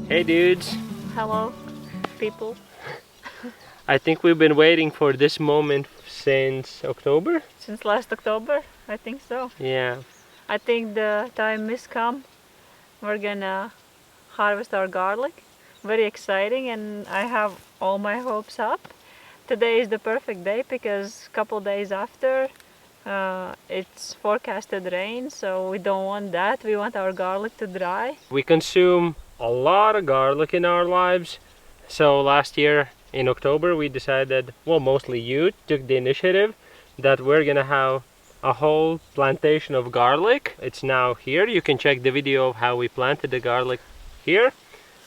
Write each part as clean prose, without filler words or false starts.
Hey dudes! Hello, people. I think we've been waiting for this moment since October? Since last October, I think so. Yeah. I think the time is come. We're gonna harvest our garlic. Very exciting, and I have all my hopes up. Today is the perfect day because a couple days after it's forecasted rain, so we don't want that. We want our garlic to dry. We consume a lot of garlic in our lives. So last year in October we decided, well, mostly you took the initiative that we're gonna have a whole plantation of garlic. It's now here. You can check the video of how we planted the garlic here.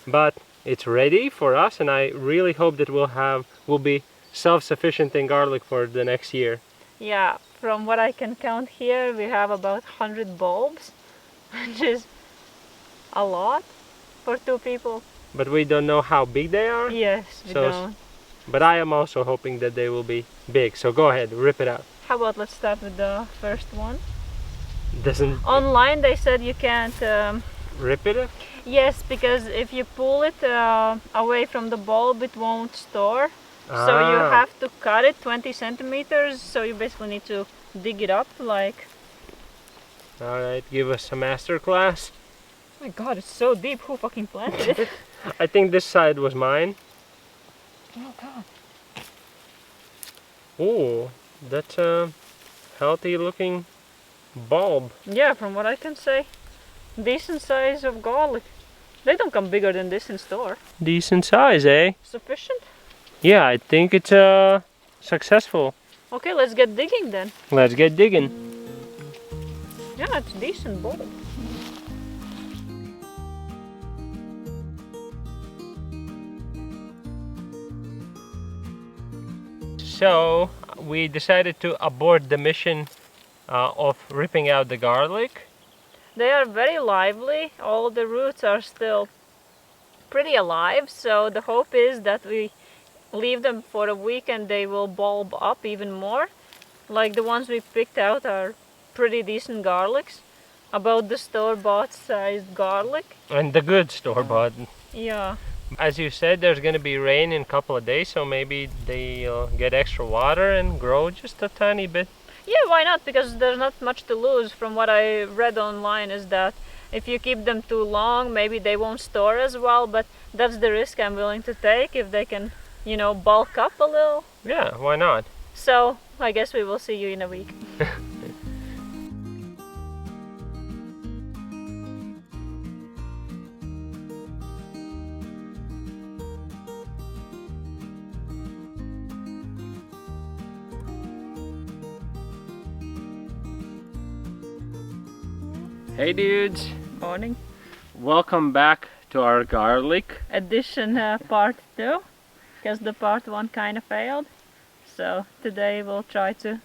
But it's ready for us, and I really hope that we'll be self-sufficient in garlic for the next year. Yeah, from what I can count here, we have about 100 bulbs, which is a lot for two people. But we don't know how big they are. Yes, we don't. But I am also hoping that they will be big. So go ahead, rip it out. How about let's start with the first one? Doesn't Online they said you can't. rip it up? Yes, because if you pull it away from the bulb, it won't store. So you have to cut it 20 centimeters. So you basically need to dig it up like. All right, give us a master class. Oh my God, it's so deep. Who fucking planted it? I think this side was mine. Oh God. Ooh, that's a healthy looking bulb. Yeah, from what I can say, decent size of garlic. They don't come bigger than this in store. Decent size, eh? Sufficient? Yeah, I think it's successful. Okay, let's get digging then. Let's get digging. Yeah, it's decent bulb. So we decided to abort the mission of ripping out the garlic. They are very lively. All the roots are still pretty alive, so the hope is that we leave them for a week and they will bulb up even more. Like the ones we picked out are pretty decent garlics, about the store-bought sized garlic. And the good store-bought. Yeah. As you said, there's going to be rain in a couple of days, so maybe they'll get extra water and grow just a tiny bit. Yeah, why not? Because there's not much to lose. From what I read online is that if you keep them too long, maybe they won't store as well, but that's the risk I'm willing to take if they can, bulk up a little. Yeah, why not? So, I guess we will see you in a week. Hey dudes! Morning. Welcome back to our garlic. Edition part 2, because the part 1 kind of failed. So today we'll try to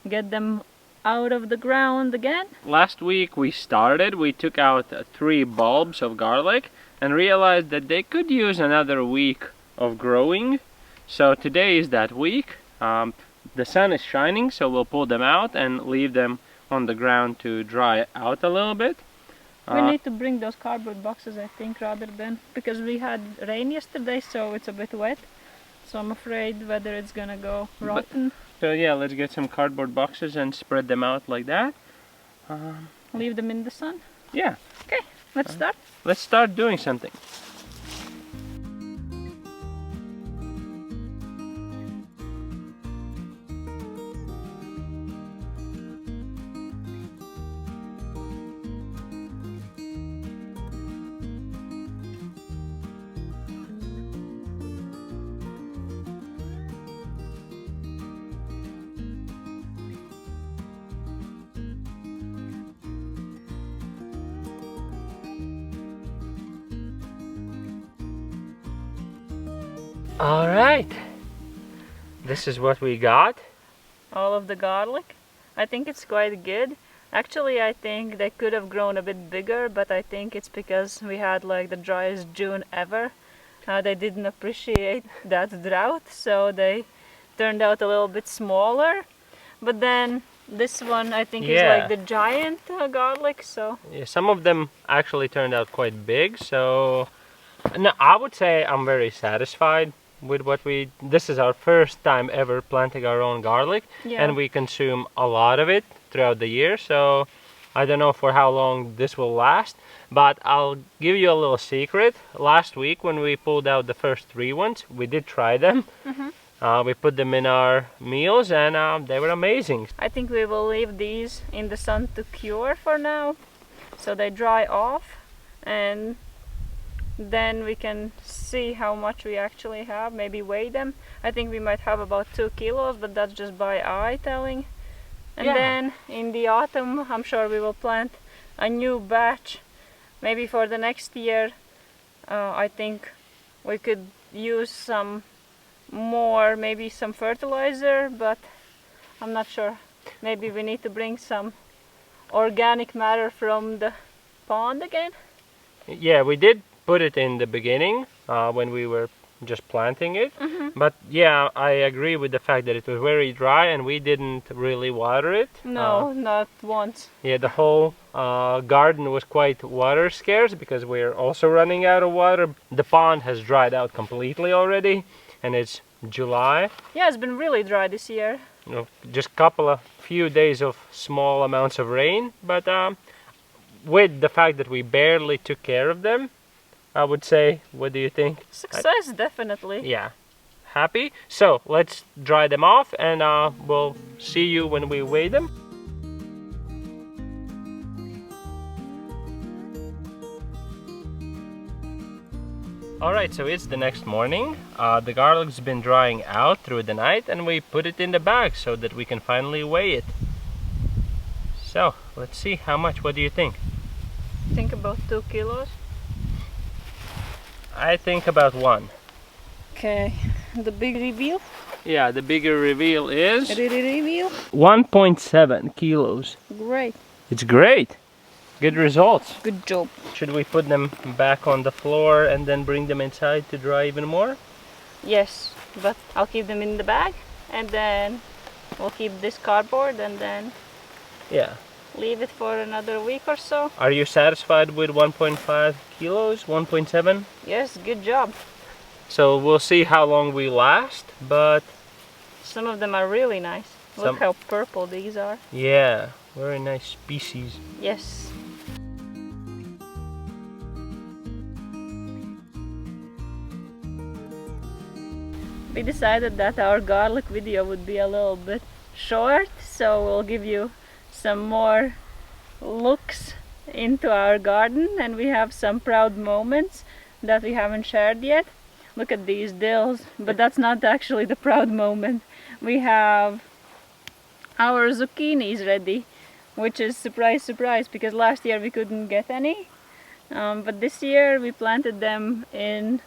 get them out of the ground again. Last week we took out 3 bulbs of garlic and realized that they could use another week of growing. So today is that week. The sun is shining, so we'll pull them out and leave them on the ground to dry out a little bit. We need to bring those cardboard boxes, I think, rather than, because we had rain yesterday, so it's a bit wet. So I'm afraid whether it's gonna go rotten. So yeah, let's get some cardboard boxes and spread them out like that. Leave them in the sun. Yeah. Okay, let's start. Let's start doing something. All right, this is what we got. All of the garlic. I think it's quite good. Actually, I think they could have grown a bit bigger, but I think it's because we had like the driest June ever. They didn't appreciate that drought, so they turned out a little bit smaller. But then this one I think is like the giant garlic, so... Yeah, some of them actually turned out quite big, so No, I would say I'm very satisfied with what we. This is our first time ever planting our own garlic, Yeah. and we consume a lot of it throughout the year. So I don't know for how long this will last, but I'll give you a little secret. Last week when we pulled out the first 3 ones, we did try them. We put them in our meals, and they were amazing. I think we will leave these in the sun to cure for now, so they dry off, and then we can see how much we actually have, maybe weigh them. I think we might have about 2 kilos, but that's just by eye telling. And Yeah. then in the autumn, I'm sure we will plant a new batch. Maybe for the next year, I think we could use some more, maybe some fertilizer, but I'm not sure. Maybe we need to bring some organic matter from the pond again. Yeah, we did put it in the beginning when we were just planting it. But yeah, I agree with the fact that it was very dry and we didn't really water it. No, not once. Yeah, the whole garden was quite water scarce because we're also running out of water. The pond has dried out completely already, and it's July. Yeah, it's been really dry this year. You know, just few days of small amounts of rain, but with the fact that we barely took care of them, I would say, what do you think? Success, definitely. Yeah. Happy? So let's dry them off, and we'll see you when we weigh them. Alright, so it's the next morning. The garlic's been drying out through the night, and we put it in the bag so that we can finally weigh it. So let's see how much. What do you think? Think about 2 kilos. I think about 1. Okay, the big reveal. Yeah, the bigger reveal is Reveal. 1.7 kilos. Great. It's great. Good results. Good job. Should we put them back on the floor and then bring them inside to dry even more? Yes, but I'll keep them in the bag, and then we'll keep this cardboard, and then Yeah. leave it for another week or so. Are you satisfied with 1.5 kilos? 1.7? Yes, good job. So we'll see how long we last, but Some of them are really nice. Look how purple these are. yeah, very nice species. Yes. We decided that our garlic video would be a little bit short, so we'll give you some more looks into our garden, and we have some proud moments that we haven't shared yet. Look at these dills, but that's not actually the proud moment. We have our zucchinis ready, which is surprise, surprise, because last year we couldn't get any. But this year we planted them in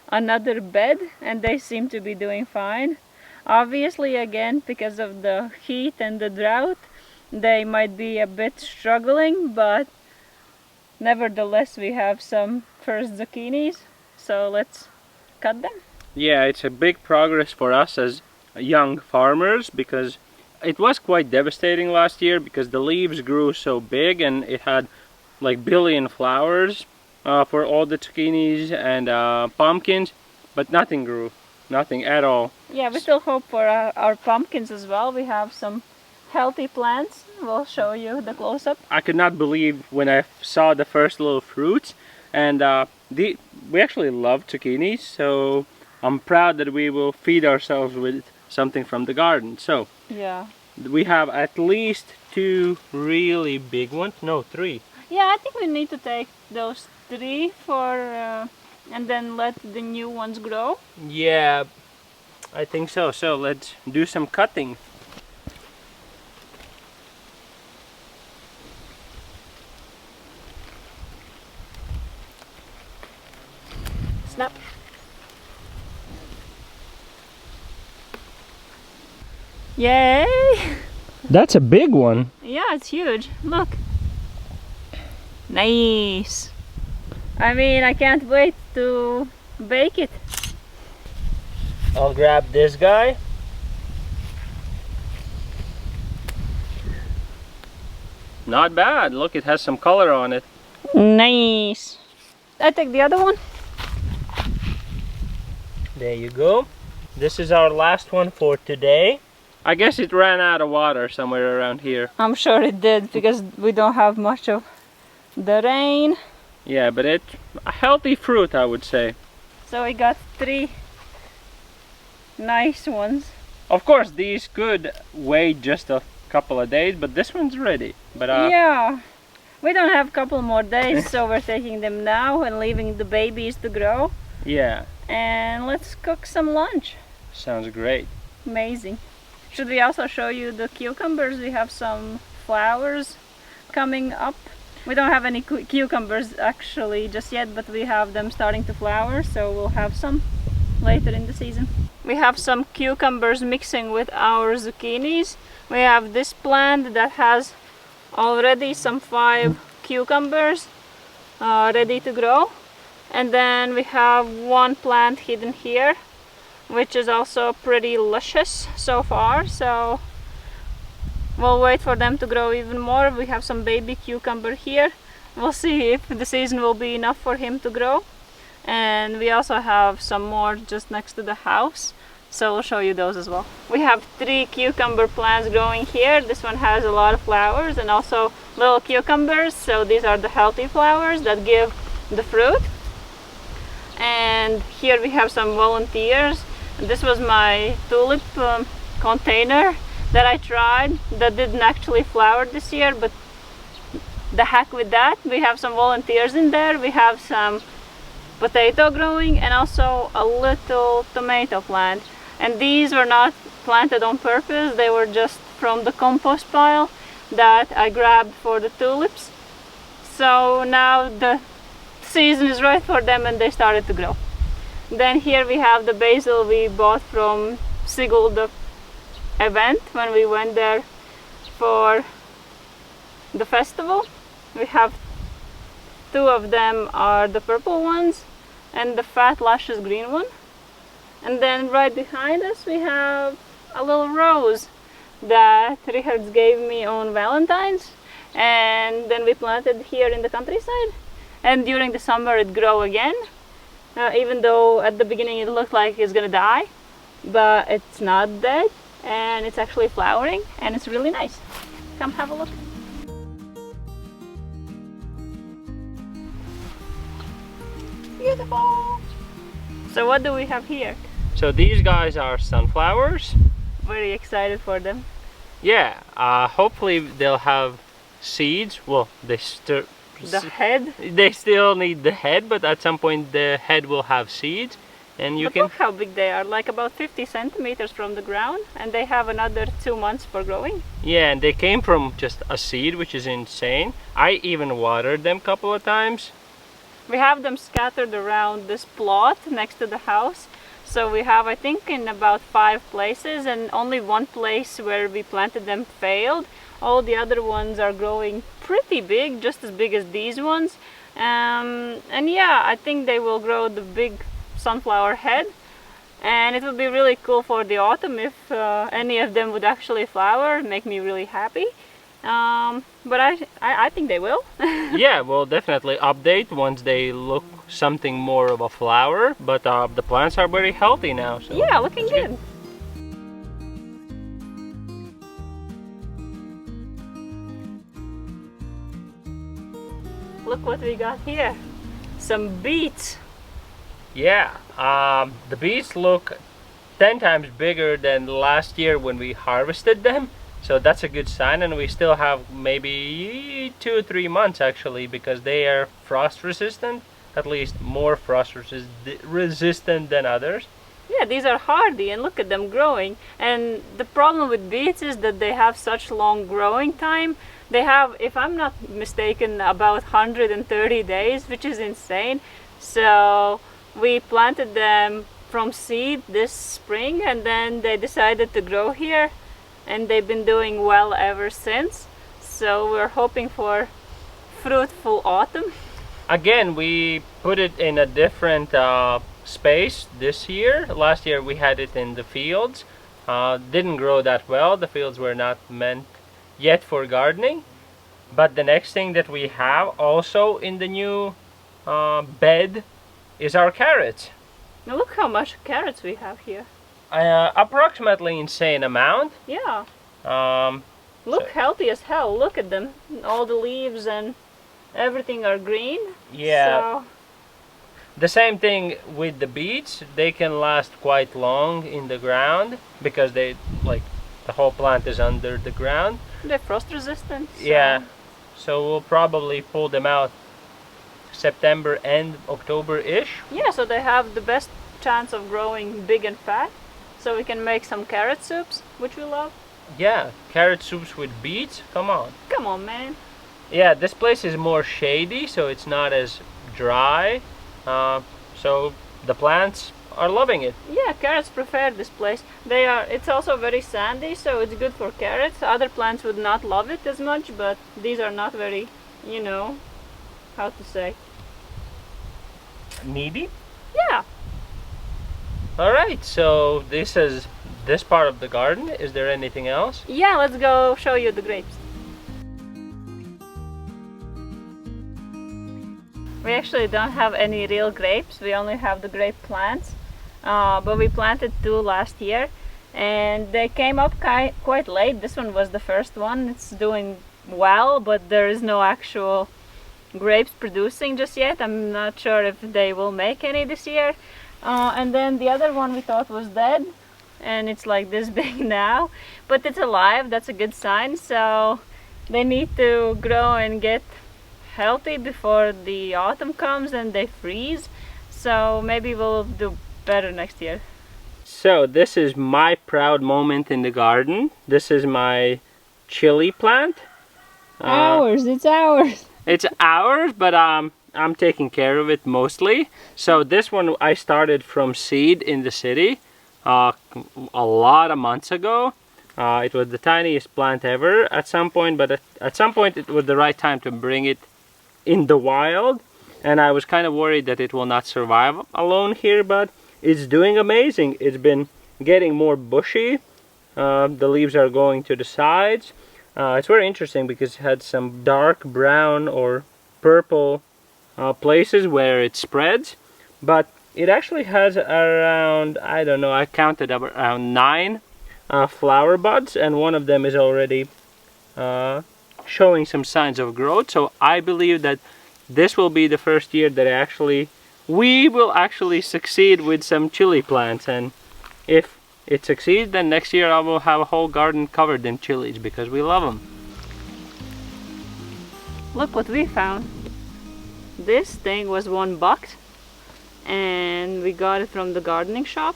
another bed, and they seem to be doing fine. Obviously, again, because of the heat and the drought, they might be a bit struggling, but nevertheless we have some first zucchinis, so let's cut them. Yeah, it's a big progress for us as young farmers, because it was quite devastating last year because the leaves grew so big and it had like billion flowers for all the zucchinis and pumpkins, but nothing grew, nothing at all. Yeah, we still hope for our pumpkins as well. We have some healthy plants. We'll show you the close-up. I could not believe when I saw the first little fruits, and we actually love zucchinis, so I'm proud that we will feed ourselves with something from the garden. So yeah, we have at least 2 really big ones. No, 3. Yeah, I think we need to take those 3 for and then let the new ones grow. Yeah, I think so. So let's do some cutting. Snap. Yay! That's a big one. Yeah, it's huge. Look. Nice. I mean, I can't wait to bake it. I'll grab this guy. Not bad. Look, it has some color on it. Nice. I take the other one. There you go. This is our last one for today. I guess it ran out of water somewhere around here. I'm sure it did because we don't have much of the rain. Yeah, but it's a healthy fruit, I would say. So we got 3 nice ones. Of course, these could wait just a couple of days, but this one's ready. But yeah, we don't have a couple more days, so we're taking them now and leaving the babies to grow. yeah, And let's cook some lunch. sounds great. Amazing. Should we also show you the cucumbers? We have some flowers coming up. We don't have any cucumbers actually just yet, but we have them starting to flower, so we'll have some later in the season. We have some cucumbers mixing with our zucchinis. We have this plant that has already some 5 cucumbers ready to grow. And then we have one plant hidden here, which is also pretty luscious so far. So we'll wait for them to grow even more. We have some baby cucumber here. We'll see if the season will be enough for him to grow. And we also have some more just next to the house, so we'll show you those as well. We have 3 cucumber plants growing here. This one has a lot of flowers and also little cucumbers, so these are the healthy flowers that give the fruit. And here we have some volunteers. This was my tulip container that I tried that didn't actually flower this year, but the heck with that. We have some volunteers in there. We have some potato growing and also a little tomato plant. And these were not planted on purpose, they were just from the compost pile that I grabbed for the tulips. So now the season is right for them and they started to grow. Then here we have the basil we bought from Sigulda event when we went there for the festival. We have 2 of them are the purple ones and the fat luscious green one. And then right behind us we have a little rose that Richards gave me on Valentine's, and then we planted here in the countryside, and during the summer it grew again, even though at the beginning it looked like it's gonna die, but it's not dead and it's actually flowering and it's really nice. Come have a look. Beautiful! So what do we have here? So these guys are sunflowers. Very excited for them. Yeah, hopefully they'll have seeds. Well, they still need the head, but at some point the head will have seeds, and you but can look how big they are, like about 50 centimeters from the ground, and they have another 2 months for growing. Yeah, and they came from just a seed, which is insane. I even watered them a couple of times. We have them scattered around this plot next to the house. So we have, I think, in about 5 places, and only 1 place where we planted them failed. All the other ones are growing pretty big, just as big as these ones. And yeah, I think they will grow the big sunflower head. And it would be really cool for the autumn if any of them would actually flower, make me really happy. But I think they will. Yeah, we'll definitely update once they look something more of a flower, but the plants are very healthy now. So yeah, looking good. Look what we got here. Some beets. Yeah, the beets look 10 times bigger than last year when we harvested them. So that's a good sign, and we still have maybe 2 or 3 months actually, because they are frost resistant, at least more frost resistant than others. Yeah, these are hardy, and look at them growing. And the problem with beets is that they have such long growing time. They have, if I'm not mistaken, about 130 days, which is insane. So we planted them from seed this spring, and then they decided to grow here, and they've been doing well ever since. So we're hoping for fruitful autumn. Again, we put it in a different space this year. Last year we had it in the fields. Didn't grow that well. The fields were not meant yet for gardening. But the next thing that we have also in the new bed is our carrots. Now look how much carrots we have here. Approximately insane amount. Yeah. Um, Look healthy as hell. Look at them. All the leaves and everything are green. yeah. So, The same thing with the beets. They can last quite long in the ground because they the whole plant is under the ground. they're frost resistant. So. Yeah. So we'll probably pull them out September and October-ish. Yeah, so they have the best chance of growing big and fat. So we can make some carrot soups, which we love. Yeah, carrot soups with beets. Come on. Come on, man. Yeah, this place is more shady, so it's not as dry. So the plants are loving it. Yeah, carrots prefer this place. It's also very sandy, so it's good for carrots. Other plants would not love it as much, but these are not very, how to say. Needy? Yeah. All right, so this is this part of the garden. Is there anything else? Yeah, let's go show you the grapes. We actually don't have any real grapes. We only have the grape plants. But we planted 2 last year and they came up quite late. This one was the first one. It's doing well, but there is no actual grapes producing just yet. I'm not sure if they will make any this year. And then the other one we thought was dead and it's like this big now, but it's alive. That's a good sign. So they need to grow and get healthy before the autumn comes and they freeze. So maybe we'll do better next year. So this is my proud moment in the garden. This is my chili plant. It's ours. It's ours, but I'm taking care of it mostly. So this one I started from seed in the city a lot of months ago. It was the tiniest plant ever at some point, but at some point it was the right time to bring it in the wild. And I was kind of worried that it will not survive alone here, but it's doing amazing. It's been getting more bushy. The leaves are going to the sides. It's very interesting because it had some dark brown or purple places where it spreads, but it actually has around, I don't know, I counted around 9 flower buds, and one of them is already showing some signs of growth. So I believe that this will be the first year that we will actually succeed with some chili plants, and if it succeeds, then next year I will have a whole garden covered in chilies because we love them. Look what we found. This thing was $1 and we got it from the gardening shop.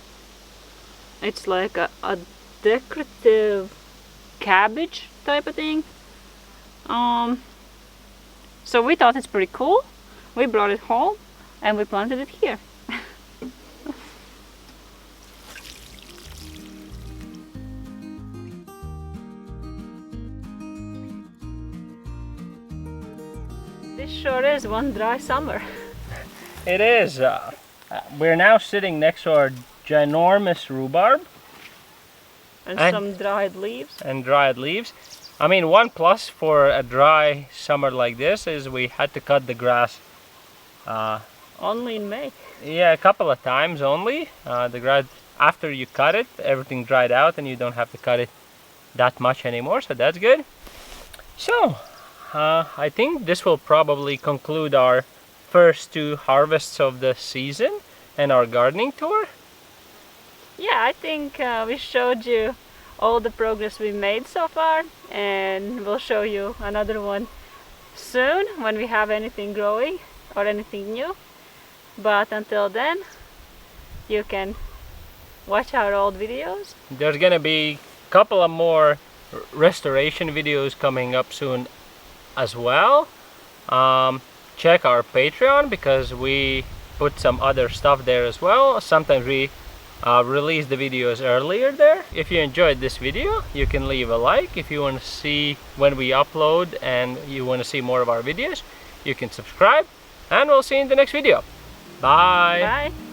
It's like a decorative cabbage type of thing. So we thought it's pretty cool. We brought it home and we planted it here. This sure is one dry summer. It is. We're now sitting next to our ginormous rhubarb. And some dried leaves. And dried leaves. I mean, one plus for a dry summer like this is we had to cut the grass. Only in May. Yeah, a couple of times only. The grass, after you cut it, everything dried out and you don't have to cut it that much anymore, so that's good. So, I think this will probably conclude our first 2 harvests of the season and our gardening tour. Yeah, I think we showed you all the progress we made so far, and we'll show you another one soon when we have anything growing or anything new. But until then, you can watch our old videos. There's gonna be a couple of more restoration videos coming up soon as well. Check our Patreon because we put some other stuff there as well. Sometimes we release the videos earlier there. If you enjoyed this video, you can leave a like. If you want to see when we upload and you want to see more of our videos, you can subscribe, and we'll see you in the next video. Bye. Bye.